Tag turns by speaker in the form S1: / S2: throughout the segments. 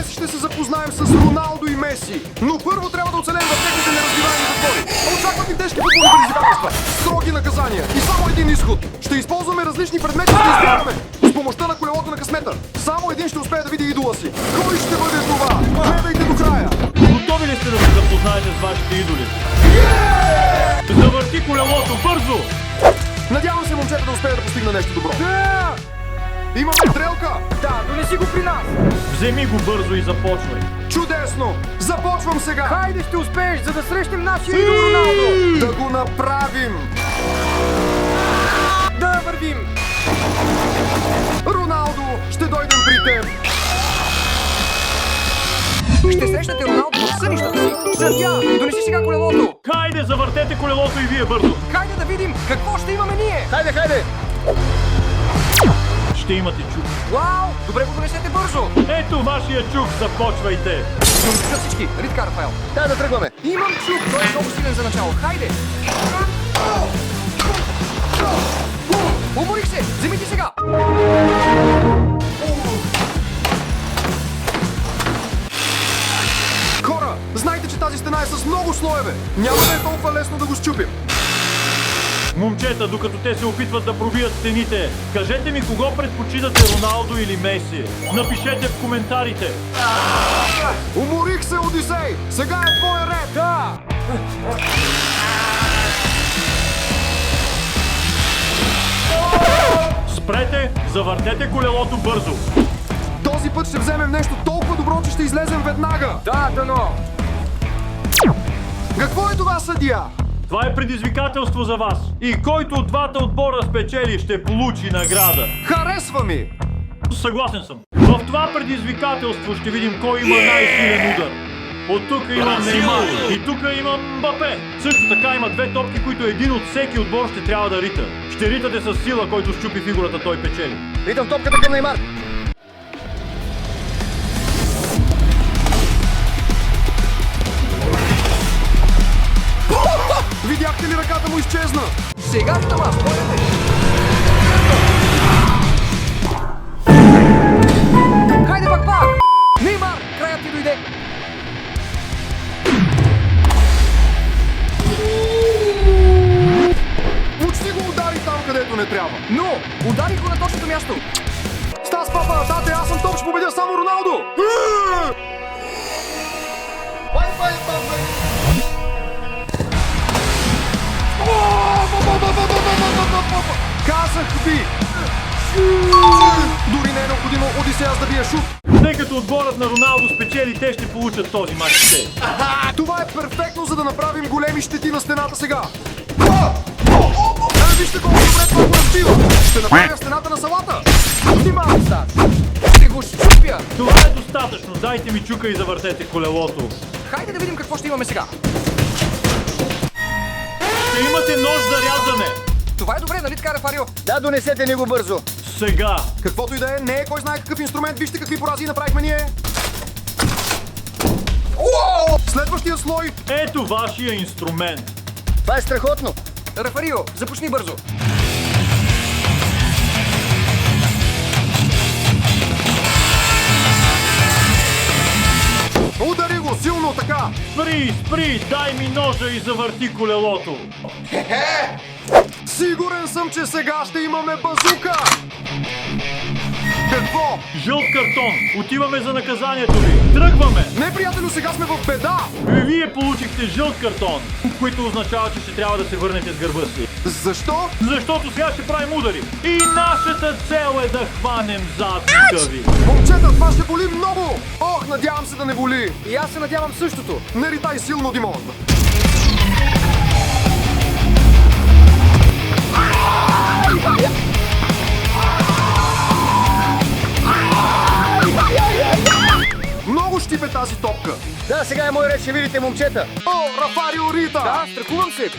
S1: Днес ще се запознаем с Роналдо и Меси. Но първо трябва да оцелем в техните неразбираеми затвори. Очакват ни тежки футболни предизвикателства, строги наказания и само един изход. Ще използваме различни предмети, за да избягаме. С помощта на колелото на късмета. Само един ще успее да види идола си. Кой ще бъде това? Гледайте до края.
S2: Готови ли сте да се запознаете с вашите идоли? Завърти колелото, бързо!
S1: Надявам се момчета да успее да постигне нещо добро.
S3: Да!
S1: Имаме стрелка!
S3: Да, донеси го при нас!
S2: Вземи го бързо и започвай.
S1: Чудесно! Започвам сега!
S3: Хайде ще успееш, за да срещнем нашия идол Роналдо!
S1: Да го направим!
S3: Да вървим!
S1: Роналдо, ще дойдем при теб!
S3: Ще срещнете Роналдо в сънищата си! Съдия, донеси сега колелото!
S2: Хайде, завъртете колелото и вие бързо.
S3: Хайде да видим какво ще имаме ние!
S1: Хайде, хайде!
S2: Ще имате чук.
S3: Вау! Добре го донесете бързо!
S2: Ето вашия чук, започвайте.
S3: За всички, нали така, Рафаел?
S1: Дай да тръгваме!
S3: Имам чук, той е много силен за начало. Хайде! Уморих се! Вземи ти сега!
S1: Хора, знайте, че тази стена е с много слоеве! Няма да е толкова лесно да го счупим!
S2: Момчета, докато те се опитват да пробият стените, кажете ми кого предпочитате, Роналдо или Меси. Напишете в коментарите.
S1: Уморих се, Одисей! Сега е твоя ред!
S3: Да!
S2: Спрете, завъртете колелото бързо.
S1: Този път ще вземем нещо толкова добро, че ще излезем веднага!
S3: Да, дано!
S1: Какво е това, съдия?
S2: Това е предизвикателство за вас. И който от двата отбора спечели, ще получи награда.
S1: Харесва ми!
S2: Съгласен съм. В това предизвикателство ще видим кой има най-силен удар. От тук имам Неймар и тук имам Мбапе. Също така има две топки, които един от всеки отбор ще трябва да рита. Ще ритате с сила, който щупи фигурата, той печели.
S1: Ритам топката към Неймар! Видяхте ли, ръката му изчезна?
S3: Сега ще аз, спорете! Хайде пак! Неймар, краят ти дойде!
S1: Почти го удари там, където не трябва.
S3: Но, ударих го на точното място!
S1: Стас, папа, тате, аз съм топ, ще победя само Роналдо! Казах ви! Дори не е необходимо Одисеас да бие шут.
S2: Тъй като отборът на Роналдо спечели, те ще получат този мач.
S1: Това е перфектно, за да направим големи щети на стената сега. Вижте колко добре това го разбива. Ще направя стената на салата.
S3: Внимавай, Стас! Ще го щупя!
S2: Това е достатъчно. Дайте ми чука и завъртете колелото.
S3: Хайде да видим какво ще имаме сега.
S2: Ще имате нож за рязане.
S3: Това е добре, нали така, Рефарио?
S4: Да, донесете ни го бързо.
S2: Сега.
S1: Каквото и да е, не е кой знае какъв инструмент. Вижте какви порази направихме ние. Следващия слой.
S2: Ето вашия инструмент.
S4: Това е страхотно.
S3: Рефарио, започни бързо.
S1: Удари го силно така.
S2: Спри, дай ми ножа и завърти колелото.
S1: Сигурен съм, че сега ще имаме базука. Какво?
S2: Жълт картон. Отиваме за наказанието ви. Тръгваме.
S1: Не, приятелю, сега сме в беда.
S2: Вие получихте жълт картон, което означава, че ще трябва да се върнете с гърба си.
S1: Защо?
S2: Защото сега ще правим удари. И нашата цел е да хванем задника ви.
S1: Момчета, това ще боли много. Ох, надявам се да не боли.
S3: И аз се надявам същото.
S1: Не ритай силно, Димон. Много щипе тази топка.
S4: Да, сега е мой ред, ще видите, момчета.
S1: О, Рафарио рита!
S3: Да, страхувам се.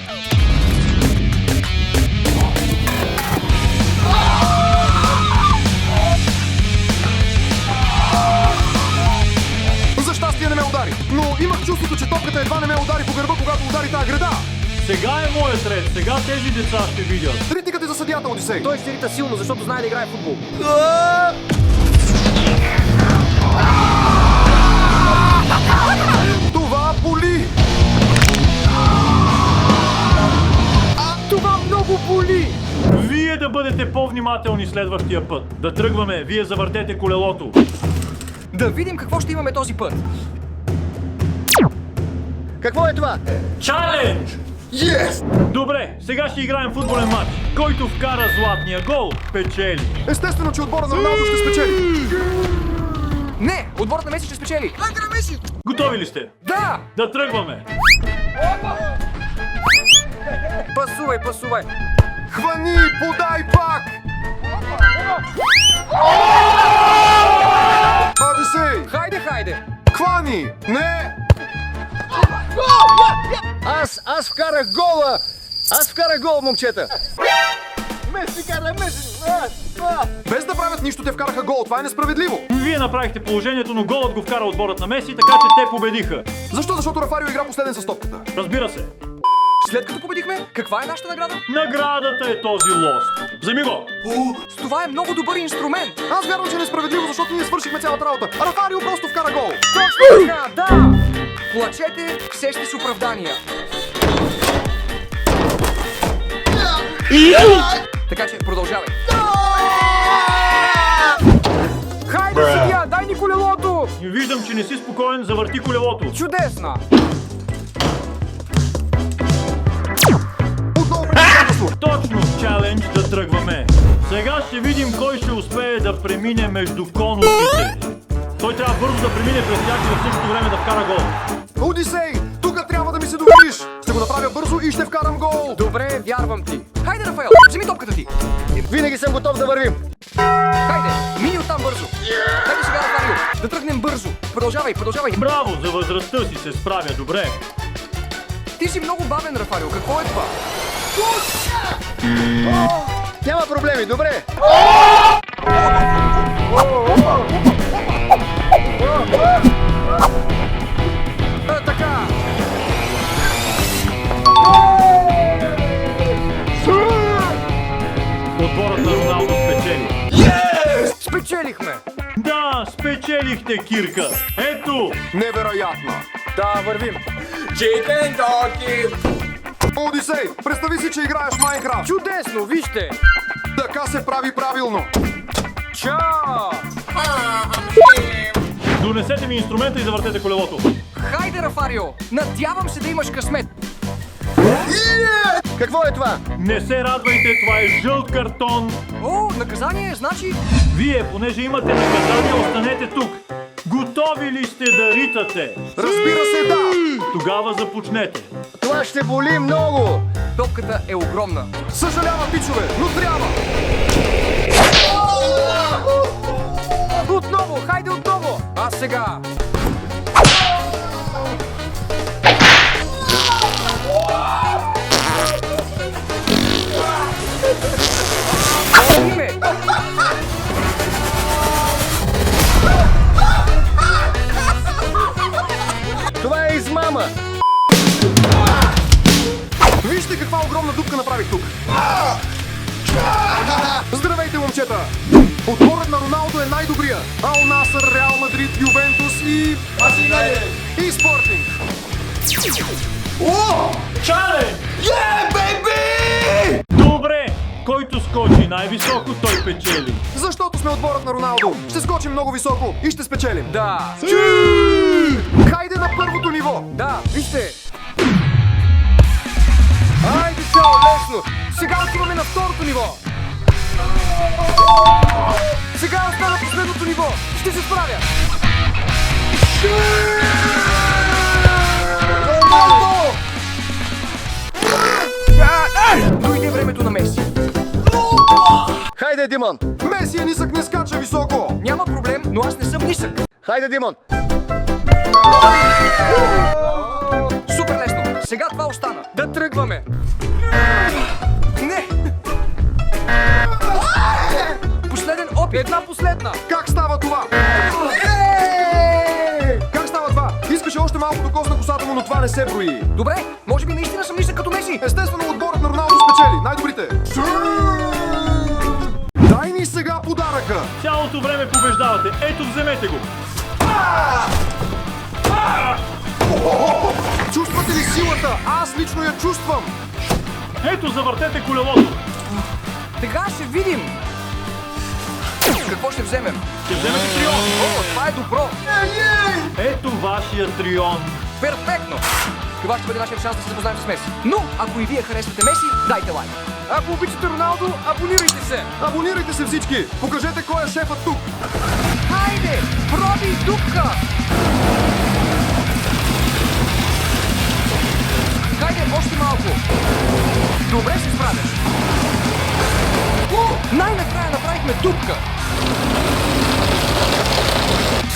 S1: За щастие не ме удари, но имах чувството, че топката едва не ме удари по гърба, когато удари тази града.
S2: Сега е моят ред. Сега тези деца ще видят.
S1: Ритникът е за съдията, Одисей.
S3: Той ще рита силно, защото знае да играе в футбол.
S2: внимателни следващия път. Да тръгваме, вие завъртете колелото.
S3: Да видим какво ще имаме този път.
S4: Какво е това?
S2: Чалендж!
S1: Yes!
S2: Добре, сега ще играем футболен матч. Който вкара златния гол, печели.
S1: Естествено, че отбора на Роналдо ще спечели.
S3: Не, отборът на Меси ще спечели. Хайде на Меси!
S2: Готови ли сте?
S3: Да!
S2: Да тръгваме.
S3: Пасувай, пасувай.
S1: Хвани, подай пак! Одисей!
S3: Хайде, хайде!
S1: Хвани! Не!
S4: Аз вкарах гола! Аз вкарах гол, момчета! Меси кара, Меси!
S1: Без да правят нищо, те вкараха гол. Това е несправедливо.
S2: Вие направихте положението, но голът го вкара отборът на Меси, така че те победиха.
S1: Защо? Защото Рафарио игра последен с топката.
S2: Разбира се.
S3: След като победихме, каква е нашата награда?
S2: Наградата е този лост. Вземи го!
S3: С това е много добър инструмент.
S1: Аз вярвам, че е несправедливо, защото ние свършихме цялата работа. А Рафарио просто вкара гол.
S3: Точно така, да! Плачете, все ще с оправдания. Така че продължавай. Хайде, съдия, дай ни колелото!
S2: Виждам, че не си спокоен, завърти колелото.
S3: Чудесна!
S1: Отново предизвикателство.
S2: Точно чалендж да тръгваме. Сега ще видим кой ще успее да премине между конусите. Той трябва бързо да премине през тях и в същото време да вкара гол.
S1: Одисей, тук трябва да ми се довериш. Ще го направя бързо и ще вкарам гол.
S3: Добре, вярвам ти. Хайде, Рафаел, вземи топката ти.
S4: Винаги съм готов да вървим!
S3: Хайде, мини оттам бързо. Хайде сега, Рафаел, да тръгнем бързо. Продължавай, продължавай.
S2: Браво, за възрастта си се справя добре.
S3: Ти си много бавен, Рафарио. Какво е това?
S4: Няма проблеми, добре!
S3: Така.
S2: Отборът на Роналдо спечели.
S3: Спечелихме.
S2: Да, спечелихте, Кирка. Ето!
S1: Невероятно.
S3: Да, вървим.
S1: Одисей, представи си, че играеш Майнкрафт.
S3: Чудесно, вижте.
S1: Така се прави правилно.
S3: Чао!
S2: Донесете ми инструмента и завъртете колелото.
S3: Хайде, Рафарио. Надявам се да имаш късмет.
S4: Какво е това?
S2: Не се радвайте, това е жълт картон.
S3: О, наказание, значи...
S2: Вие, понеже имате наказание, останете тук. Готови ли сте да ритате?
S1: Разбира се, да.
S2: Тогава започнете.
S4: Това ще боли много!
S3: Топката е огромна.
S1: Съжалявам, пичове, но трябва.
S3: Отново, хайде отново. А сега... Име!
S4: Това е измама!
S1: Вижте каква огромна дупка направих тук. Здравейте, момчета! Отборът на Роналдо е най-добрия. Ал Насър, Реал Мадрид, Ювентус и... И Спортинг.
S2: Чалендж! Добре! Който скочи най-високо, той печели.
S1: Защото сме отборът на Роналдо. Ще скочим много високо и ще спечелим.
S3: Да.
S1: Хайде на първото ниво.
S3: Да, вижте. Айде, чао, лесно. Сега отиваме на второто ниво. Сега остана последното ниво. Ще се справя. Дойде времето на Меси.
S4: Хайде, Димон!
S1: Меси е нисък, не скача високо.
S3: Няма проблем, но аз не съм нисък.
S4: Хайде, Димон!
S3: Супер лесно. Сега това остана. Да тръгваме. Не. Последен опит. Една последна.
S1: Как става това? Как става това? Искаше още малко до косна косата му, но това не се брои.
S3: Добре, може би наистина съм нисък като Меси.
S1: Естествено, отборът на Роналдо спечели. Най-добрите. Дай ни сега подаръка.
S2: Цялото време побеждавате. Ето, вземете го.
S1: Чувствате ли силата? Аз лично я чувствам.
S2: Ето, завъртете колелото.
S3: Така ще видим. Какво ще вземем?
S2: Ще вземете трион.
S3: О, това е добро!
S2: Ето вашия трион.
S3: Перфектно! Това ще бъде нашия шанс да се запознаем с Меси. Но, ако и вие харесвате Меси, дайте лайк.
S4: Ако обичате Роналдо, абонирайте се!
S1: Абонирайте се всички! Покажете кой е шефът тук!
S3: Хайде! Проби дупка! Хайде, още малко! Добре се справяш! Най-накрая направихме дупка!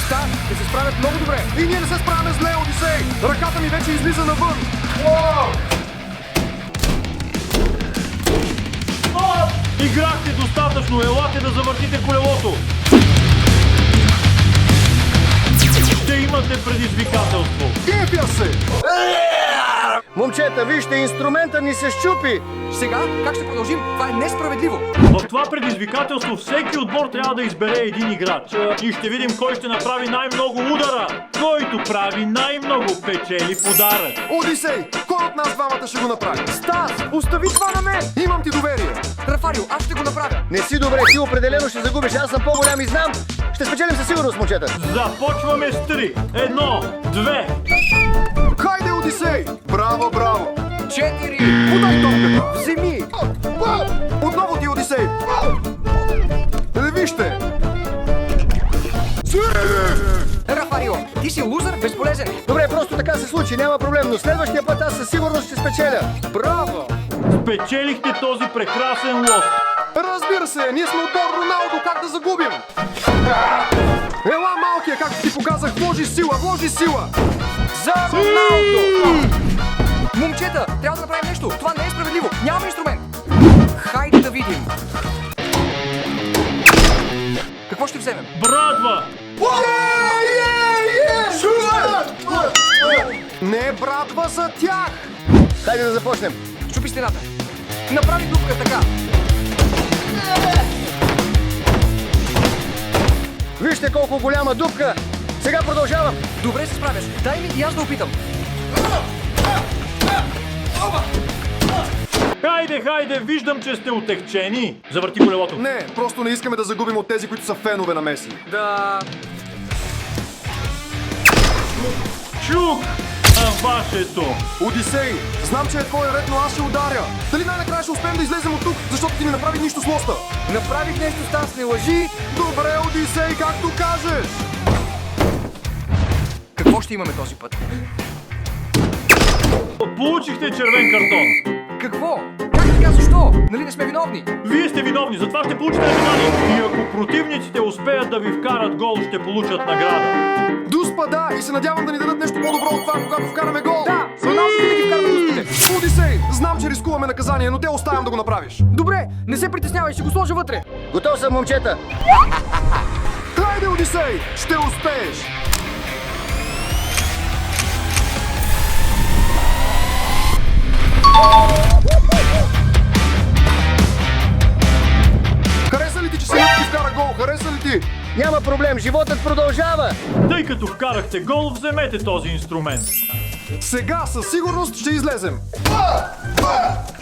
S3: Стар, ще се справят много добре!
S1: И ние не се справяме зле, Одисей! Ръката ми вече излиза навън!
S2: Играхте достатъчно, елате да завъртите колелото. Ще имате предизвикателство.
S1: Кефя се!
S4: Момчета, вижте, инструмента ни се щупи!
S3: Сега, как ще продължим? Това е несправедливо!
S2: В това предизвикателство всеки отбор трябва да избере един играч. И ще видим кой ще направи най-много удара. Който прави най-много печели подарък.
S1: Одисей, кой от нас двамата ще го направи?
S4: Стас, остави това на мен!
S1: Имам ти доверие!
S3: Рафарио, аз ще го направя!
S4: Не си добре, ти определено ще загубиш, аз съм по-голям и знам! Ще спечелим със сигурност, момчета!
S2: Започваме с 3. 1, 2.
S1: Хайде, Одисей! Браво, браво!
S3: 4!
S1: Подай топката!
S3: Вземи!
S1: Отново ти, Одисей! Вижте!
S3: Рафарио, ти си лузър, безполезен!
S4: Добре, просто така се случи, няма проблем, но следващия път аз със сигурност ще спечеля!
S3: Браво!
S2: Спечелихте този прекрасен лост.
S1: Разбира се, ние сме отбор Роналдо, как да загубим? Ела, малкия, както ти показах, вложи сила, вложи сила!
S3: За Роналдо! Момчета, трябва да направим нещо! Това не е справедливо! Нямаме инструмент! Хайде да видим! Какво ще вземем?
S2: Брадва!
S1: Не братва за тях!
S4: Хайде да започнем!
S3: Щупи стената! Направи дупка така!
S4: Вижте колко голяма дупка! Сега продължавам!
S3: Добре се справяш! Дай ми и аз да опитам!
S2: Хайде, хайде, виждам, че сте отекчени. Завърти колелото.
S1: Не, просто не искаме да загубим от тези, които са фенове на Меси.
S3: Да...
S2: Чук! А вашето!
S1: Одисей, знам, че е твой ред, но аз ще ударя. Дали най-накрая ще успеем да излезем от тук, защото ти не направи нищо с лоста?
S3: Направих нещо, Стас, не лъжи!
S1: Добре, Одисей, както кажеш!
S3: Какво ще имаме този път?
S2: Получихте червен картон.
S3: Какво? Как така? Защо? Нали не сме виновни?
S2: Вие сте виновни, затова ще получите наказание. И ако противниците успеят да ви вкарат гол, ще получат награда.
S1: Дуспа, да, и се надявам да ни дадат нещо по-добро от това, когато вкараме гол.
S3: Да, Роналдо винаги вкарва дуспите.
S1: Одисей, знам, че рискуваме наказание, но те оставям да го направиш.
S3: Добре, не се притеснявай, ще го сложа вътре.
S4: Готов съм, момчета!
S1: Хайде, Одисей, ще успееш! Хареса ли ти, че си ти вкара гол? Хареса ли ти?
S4: Няма проблем, животът продължава!
S2: Тъй като вкарахте гол, вземете този инструмент.
S1: Сега със сигурност ще излезем.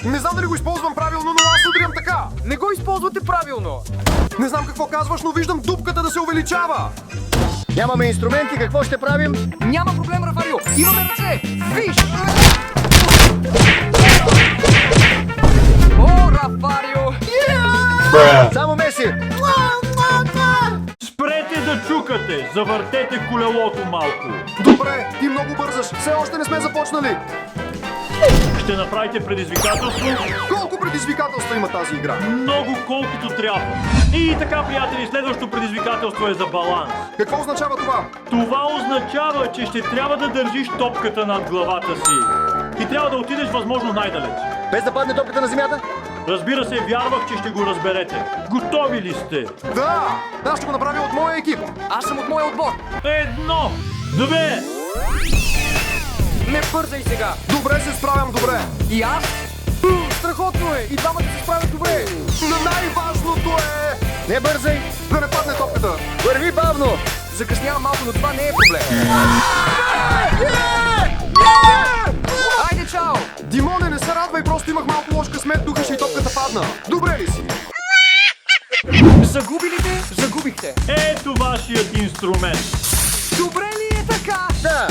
S1: Не знам дали го използвам правилно, но аз удрям така.
S3: Не го използвате правилно.
S1: Не знам какво казваш, но виждам дупката да се увеличава.
S4: Нямаме инструменти, какво ще правим?
S3: Няма проблем, Рафарио. Имаме ръце. Виж! О, Рафарио!
S4: Само Меси!
S2: Спрете да чукате, завъртете колелото малко.
S1: Добре, ти много бързаш. Все още не сме започнали.
S2: Ще направите предизвикателство
S1: Колко предизвикателства има тази игра?
S2: много колкото трябва. И така, приятели, следващото предизвикателство е за баланс.
S1: Какво означава това?
S2: Това означава, че ще трябва да държиш топката над главата си. И трябва да отидеш възможно най-далеч.
S4: Без да падне топката на земята?
S2: Разбира се, вярвах, че ще го разберете. Готови ли сте?
S1: Да! Аз ще го направя от моя екип.
S3: Аз съм от моя отбор.
S2: 1, 2.
S3: Не бързай сега.
S1: Добре се справям, добре.
S3: И аз? Страхотно е. И двамата се справят добре.
S1: Но най-важното е
S4: Не бързай!
S1: да не падне топката.
S4: Върви бавно!
S3: Закъснявам малко, но това не е проблем. Айде, чао!
S1: Димоне, не се радвай, просто имах малко лош късмет, духаше и топката падна. Добре ли си?
S3: Загубилите, загубихте.
S2: Ето вашият инструмент.
S3: Добре ли е така?
S4: Да.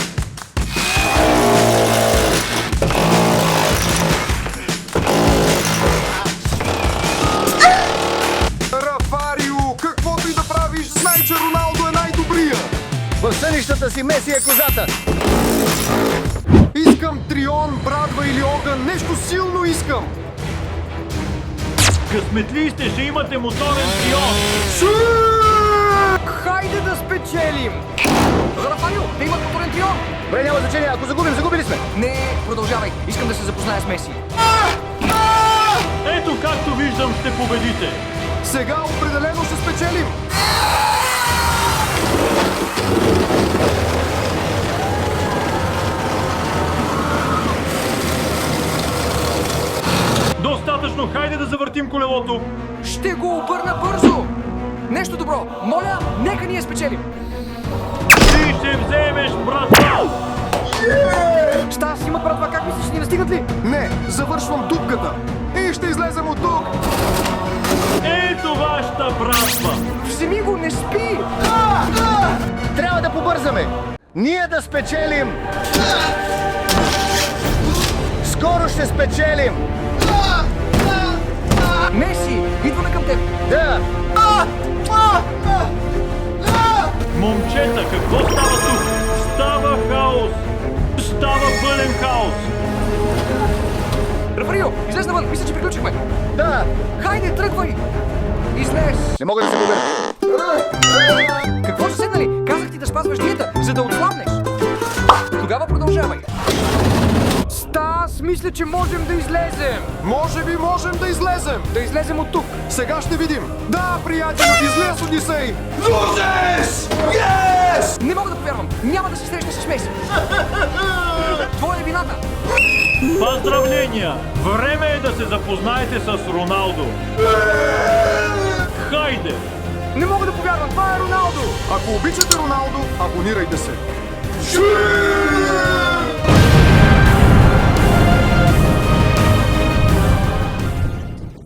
S1: Рафарио, каквото и да правиш, знай, че Роналдо е най-добрия!
S4: В сънищата си Меси е козата.
S1: Искам трион, брадва или огън, нещо силно искам!
S2: Късметли сте, ще имате моторен трион.
S3: Хайде да спечелим! Рафарио, да имат моторен трион!
S4: Добре, няма значение, ако загубим, загубили сме.
S3: Не, продължавай. Искам да се запозная с Меси.
S2: Ето както виждам ще победите.
S1: Сега определено ще спечелим!
S2: Достатъчно, хайде да завъртим колелото.
S3: Ще го обърна бързо! Нещо добро! Моля, нека ние спечелим!
S2: Ти ще вземеш, братва.
S3: Стас, има братва, как мислиш, ни настигнат ли?
S1: Не, завършвам дупката! И ще излезем от тук!
S2: Ето вашата братва.
S3: Вземи го, не спи!
S4: Трябва да побързаме. Ние да спечелим. Скоро ще спечелим.
S3: Меси, идваме към теб!
S4: Да.
S2: Момчета, какво става тук? Става хаос. Става пълен хаос.
S3: Рафарио, излез навън, мисля, че приключихме!
S4: Да.
S3: Хайде, тръгвай! Излез!
S4: Не мога да се побера.
S3: Какво са седнали? Казах ти да спазваш диета, за да отслабнеш. Тогава продължавай. Стас, мисля, че можем да излезем.
S1: Може би можем да излезем!
S3: Да излезем от тук.
S1: Сега ще видим! Да, приятели, излез Одисей!
S3: Не мога да повярвам. Няма да се срещна с Меси. Твоя е вината.
S2: Поздравления! Време е да се запознаете с Роналдо. Хайде!
S3: Не мога да повярвам. Това е Роналдо.
S1: Ако обичате Роналдо, абонирайте се!